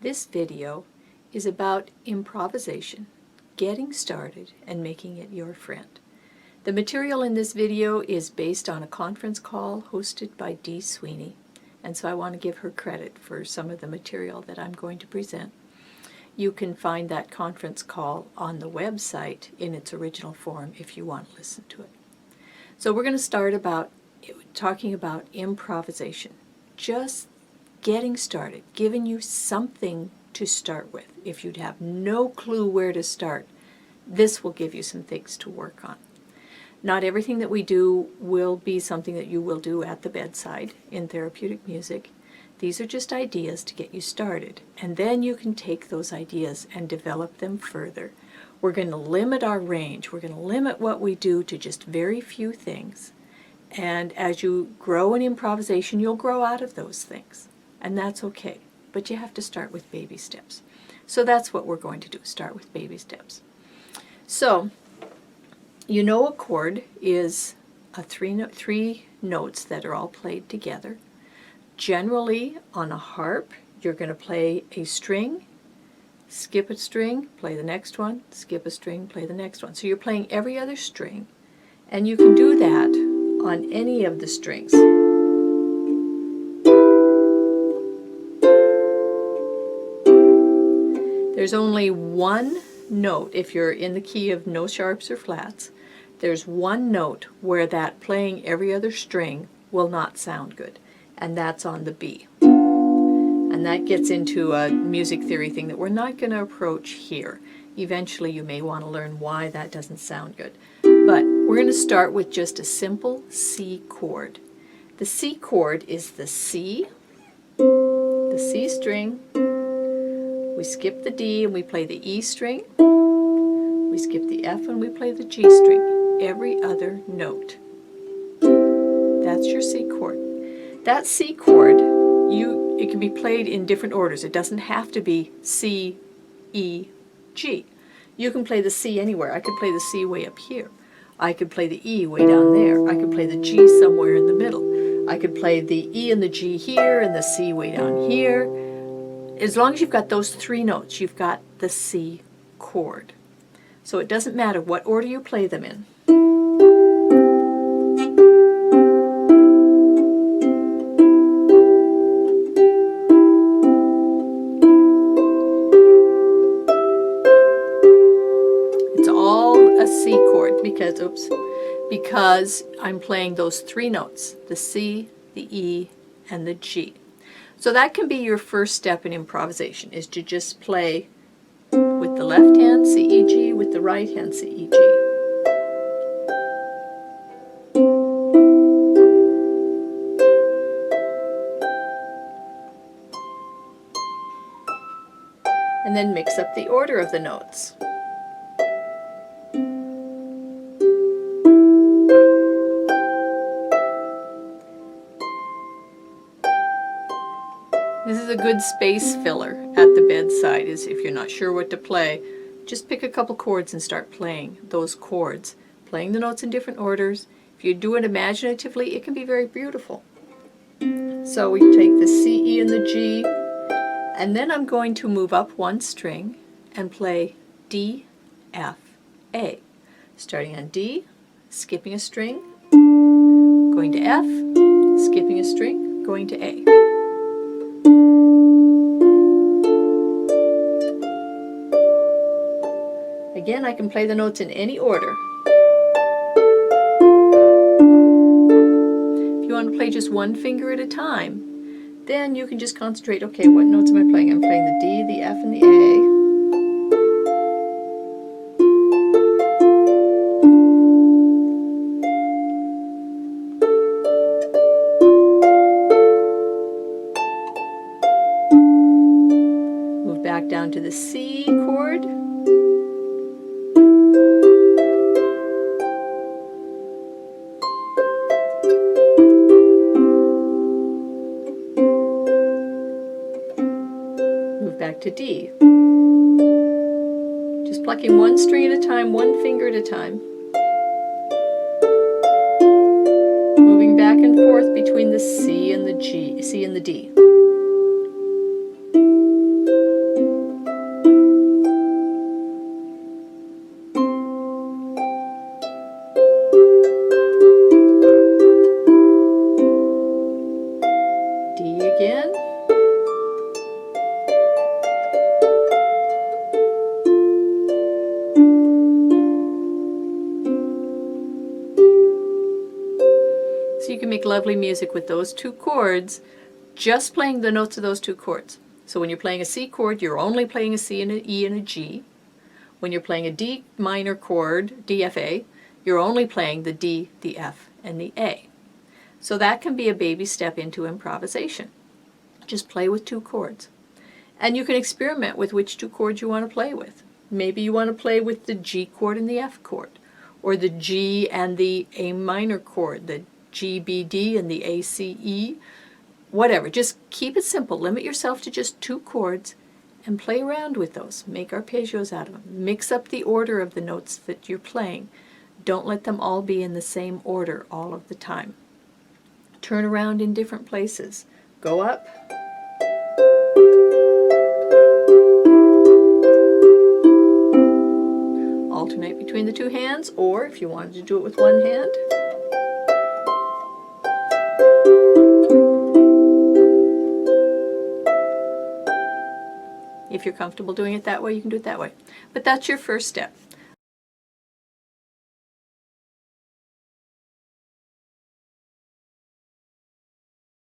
This video is about improvisation, getting started and making it your friend. The material in this video is based on a conference call hosted by Dee Sweeney, and so I want to give her credit for some of the material that I'm going to present. You can find that conference call on the website in its original form if you want to listen to it. So we're going to start talking about improvisation, just getting started, giving you something to start with. If you'd have no clue where to start, this will give you some things to work on. Not everything that we do will be something that you will do at the bedside in therapeutic music. These are just ideas to get you started, and then you can take those ideas and develop them further. We're going to limit our range. We're going to limit what we do to just very few things. And as you grow in improvisation, you'll grow out of those things. And that's okay. But you have to start with baby steps. So that's what we're going to do, start with baby steps. So, you know a chord is three notes that are all played together. Generally, on a harp, you're going to play a string, skip a string, play the next one, skip a string, play the next one. So you're playing every other string, and you can do that on any of the strings. There's only one note, if you're in the key of no sharps or flats, there's one note where that playing every other string will not sound good, and that's on the B. And that gets into a music theory thing that we're not going to approach here. Eventually you may want to learn why that doesn't sound good. But we're going to start with just a simple C chord. The C chord is the C string, we skip the D and we play the E string, we skip the F and we play the G string, every other note. That's your C chord. That C chord, it can be played in different orders. It doesn't have to be C, E, G. You can play the C anywhere. I could play the C way up here. I could play the E way down there. I could play the G somewhere in the middle. I could play the E and the G here and the C way down here. As long as you've got those three notes, you've got the C chord. So it doesn't matter what order you play them in. It's all a C chord because I'm playing those three notes, the C, the E, and the G. So that can be your first step in improvisation, is to just play with the left hand C, E, G, with the right hand C, E, G. And then mix up the order of the notes. This is a good space filler at the bedside, is if you're not sure what to play, just pick a couple chords and start playing those chords. Playing the notes in different orders. If you do it imaginatively, it can be very beautiful. So we take the C, E, and the G, and then I'm going to move up one string and play D, F, A. Starting on D, skipping a string, going to F, skipping a string, going to A. Again, I can play the notes in any order. If you want to play just one finger at a time, then you can just concentrate, okay, what notes am I playing? I'm playing the D, the F, and the A. Move back down to the C chord. Back to D. Just plucking one string at a time, one finger at a time. Moving back and forth between the C and the G, C and the D. you can make lovely music with those two chords, just playing the notes of those two chords. So when you're playing a C chord, you're only playing a C and an E and a G. When you're playing a D minor chord, DFA, you're only playing the D, the F, and the A. So that can be a baby step into improvisation. Just play with two chords. And you can experiment with which two chords you want to play with. Maybe you want to play with the G chord and the F chord, or the G and the A minor chord, the G, B, D and the A, C, E, whatever. Just keep it simple. Limit yourself to just two chords and play around with those. Make arpeggios out of them. Mix up the order of the notes that you're playing. Don't let them all be in the same order all of the time. Turn around in different places. Go up. Alternate between the two hands, or if you wanted to do it with one hand, if you're comfortable doing it that way, you can do it that way. But that's your first step.